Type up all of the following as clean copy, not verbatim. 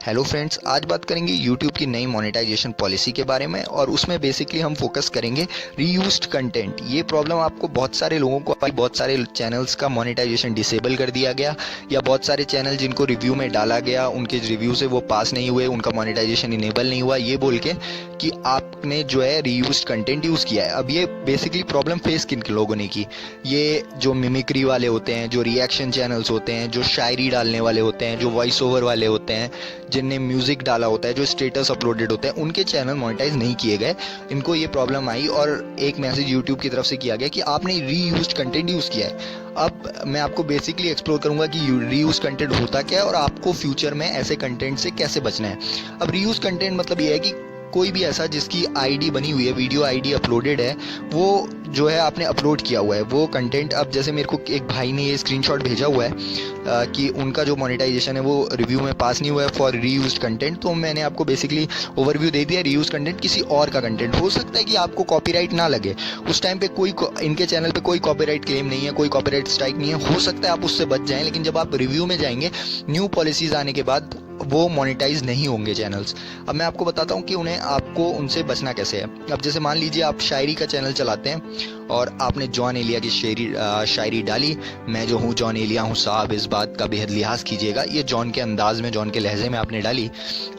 Hello friends, आज बात करेंगे यूट्यूब की नई मोनेटाइजेशन पॉलिसी के बारे में और उसमें बेसिकली हम फोकस करेंगे रीयूज्ड कंटेंट। ये प्रॉब्लम आपको बहुत सारे लोगों को आई, बहुत सारे चैनल्स का मोनेटाइजेशन डिसेबल कर दिया गया या बहुत सारे चैनल जिनको रिव्यू में डाला गया उनके रिव्यू से वो पास नहीं हुए, उनका मोनेटाइजेशन इनेबल नहीं हुआ, ये बोल के कि आपने जो है रीयूज्ड कंटेंट यूज़ किया है। अब ये बेसिकली प्रॉब्लम फेस किन लोगों ने की? ये जो मिमिक्री वाले होते हैं, जो रिएक्शन चैनल्स होते हैं, जो शायरी डालने वाले होते हैं, जो वॉइस ओवर वाले होते हैं, जिनने म्यूजिक डाला होता है, जो स्टेटस अपलोडेड होते हैं, उनके चैनल मोनेटाइज नहीं किए गए। इनको ये प्रॉब्लम आई और एक मैसेज यूट्यूब की तरफ से किया गया कि आपने रीयूज्ड कंटेंट यूज़ किया है। अब मैं आपको बेसिकली एक्सप्लोर करूंगा कि रीयूज कंटेंट होता क्या है और आपको फ्यूचर में ऐसे कंटेंट से कैसे बचना है। अब रीयूज कंटेंट मतलब ये है कि कोई भी ऐसा जिसकी आईडी बनी हुई है, वीडियो आईडी अपलोडेड है, वो जो है आपने अपलोड किया हुआ है वो कंटेंट। अब जैसे मेरे को एक भाई ने ये स्क्रीनशॉट भेजा हुआ है कि उनका जो मोनेटाइजेशन है वो रिव्यू में पास नहीं हुआ है फॉर रीयूज्ड कंटेंट। तो मैंने आपको बेसिकली ओवरव्यू दे दिया। रीयूज कंटेंट किसी और का कंटेंट हो सकता है कि आपको कॉपीराइट ना लगे, उस टाइम पे कोई इनके चैनल पे कोई कॉपीराइट क्लेम नहीं है, कोई कॉपीराइट स्ट्राइक नहीं है, हो सकता है आप उससे बच जाएं। लेकिन जब आप रिव्यू में जाएंगे, न्यू पॉलिसीज आने के बाद वो मोनेटाइज नहीं होंगे चैनल्स। अब मैं आपको बताता हूँ कि आपको उनसे बचना कैसे है। अब जैसे मान लीजिए आप शायरी का चैनल चलाते हैं और आपने जॉन एलिया की शायरी डाली, मैं जो हूँ जॉन एलिया हूँ साहब, इस बात का बेहद लिहाज कीजिएगा। ये जॉन के अंदाज में, जॉन के लहजे में आपने डाली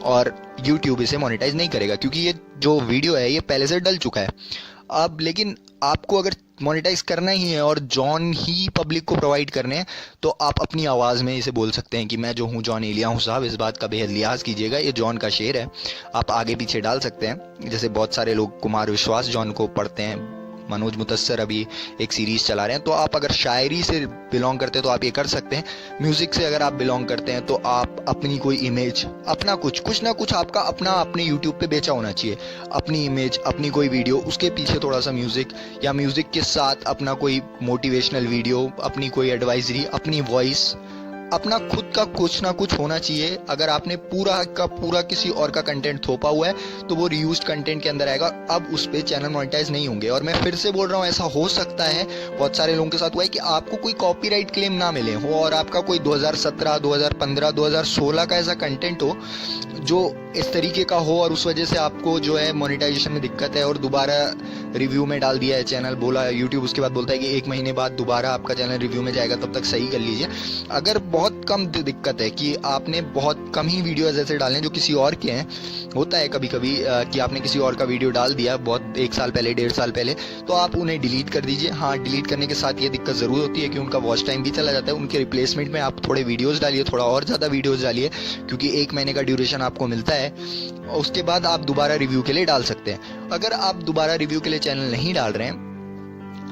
और यूट्यूब इसे मोनेटाइज नहीं करेगा क्योंकि ये जो वीडियो है ये पहले से डल चुका है। अब लेकिन आपको अगर मोनेटाइज करना ही है और जॉन ही पब्लिक को प्रोवाइड करने हैं तो आप अपनी आवाज़ में इसे बोल सकते हैं कि मैं जो हूँ जॉन एलिया हूँ साहब, इस बात का बेहद लिहाज कीजिएगा। ये जॉन का शेर है, आप आगे पीछे डाल सकते हैं। जैसे बहुत सारे लोग कुमार विश्वास जॉन को पढ़ते हैं, मनोज मुतस्सर अभी एक सीरीज चला रहे हैं। तो आप अगर शायरी से बिलोंग करते हैं तो आप ये कर सकते हैं। म्यूजिक से अगर आप बिलोंग करते हैं तो आप अपनी कोई इमेज, अपना कुछ ना कुछ आपका अपना अपने यूट्यूब पे बेचा होना चाहिए। अपनी इमेज, अपनी कोई वीडियो, उसके पीछे थोड़ा सा म्यूजिक या म्यूजिक के साथ अपना कोई मोटिवेशनल वीडियो, अपनी कोई एडवाइजरी, अपनी वॉइस, अपना खुद का कुछ ना कुछ होना चाहिए। अगर आपने पूरा का पूरा किसी और का कंटेंट थोपा हुआ है तो वो रीयूज्ड कंटेंट के अंदर आएगा। अब उस पर चैनल मोनेटाइज नहीं होंगे। और मैं फिर से बोल रहा हूँ, ऐसा हो सकता है, बहुत सारे लोगों के साथ हुआ है कि आपको कोई कॉपीराइट क्लेम ना मिले हो और आपका कोई 2017, 2015, 2016 का ऐसा कंटेंट हो जो इस तरीके का हो और उस वजह से आपको जो है मोनेटाइजेशन में दिक्कत है और दोबारा रिव्यू में डाल दिया है चैनल, बोला यूट्यूब उसके बाद बोलता है कि 1 महीने बाद दोबारा आपका चैनल रिव्यू में जाएगा, तब तक सही कर लीजिए। अगर बहुत कम दिक्कत है कि आपने बहुत कम ही वीडियोस ऐसे डाले हैं जो किसी और के हैं, होता है कभी कभी कि आपने किसी और का वीडियो डाल दिया बहुत 1 साल पहले, 1.5 साल पहले, तो आप उन्हें डिलीट कर दीजिए। हाँ, डिलीट करने के साथ ये दिक्कत ज़रूर होती है कि उनका वॉच टाइम भी चला जाता है। उनके रिप्लेसमेंट में आप थोड़े वीडियोज़ डालिए, थोड़ा और ज़्यादा वीडियोज़ डालिए, क्योंकि 1 महीने का ड्यूरेशन आपको मिलता है। उसके बाद आप दोबारा रिव्यू के लिए डाल सकते हैं। अगर आप दोबारा रिव्यू के लिए चैनल नहीं डाल रहे हैं,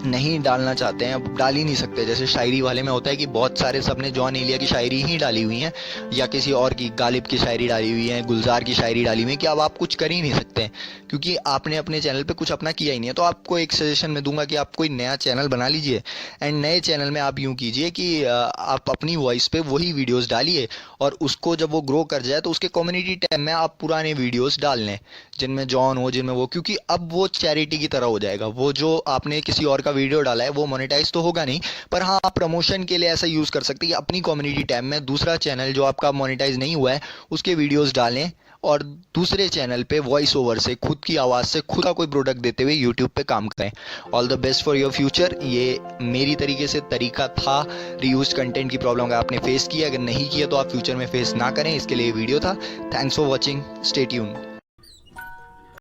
नहीं डालना चाहते हैं, अब डाल ही नहीं सकते, जैसे शायरी वाले में होता है कि बहुत सारे सबने जॉन एलिया की शायरी ही डाली हुई है या किसी और की, गालिब की शायरी डाली हुई है, गुलजार की शायरी डाली हुई है, कि अब आप कुछ कर ही नहीं सकते हैं क्योंकि आपने अपने चैनल पे कुछ अपना किया ही नहीं है। तो आपको एक सजेशन मैं दूंगा कि आप कोई नया चैनल बना लीजिए एंड नए चैनल में आप यूँ कीजिए कि आप अपनी वॉइस पे वही वीडियोज़ डालिए और उसको जब वो ग्रो कर जाए तो उसके कम्युनिटी टैब में आप पुराने वीडियोज़ डाल लें जिनमें जॉन हो, जिनमें वो, क्योंकि अब वो चैरिटी की तरह हो जाएगा। वो जो आपने किसी और का वीडियो डाला है वो मोनेटाइज तो होगा नहीं, पर हाँ, आप प्रमोशन के लिए ऐसा यूज़ कर सकते हैं कि अपनी कम्युनिटी टैब में दूसरा चैनल जो आपका मोनेटाइज नहीं हुआ है उसके वीडियोस डालें और दूसरे चैनल पे वॉइस ओवर से, खुद की आवाज़ से, खुद का कोई प्रोडक्ट देते हुए यूट्यूब पे काम करें। All the best for your future. ये मेरी तरीके से तरीका था रीयूज्ड कंटेंट की प्रॉब्लम अगर आपने फेस किया, अगर नहीं किया तो आप फ्यूचर में फेस ना करें, इसके लिए वीडियो था। Thanks for watching, stay tuned.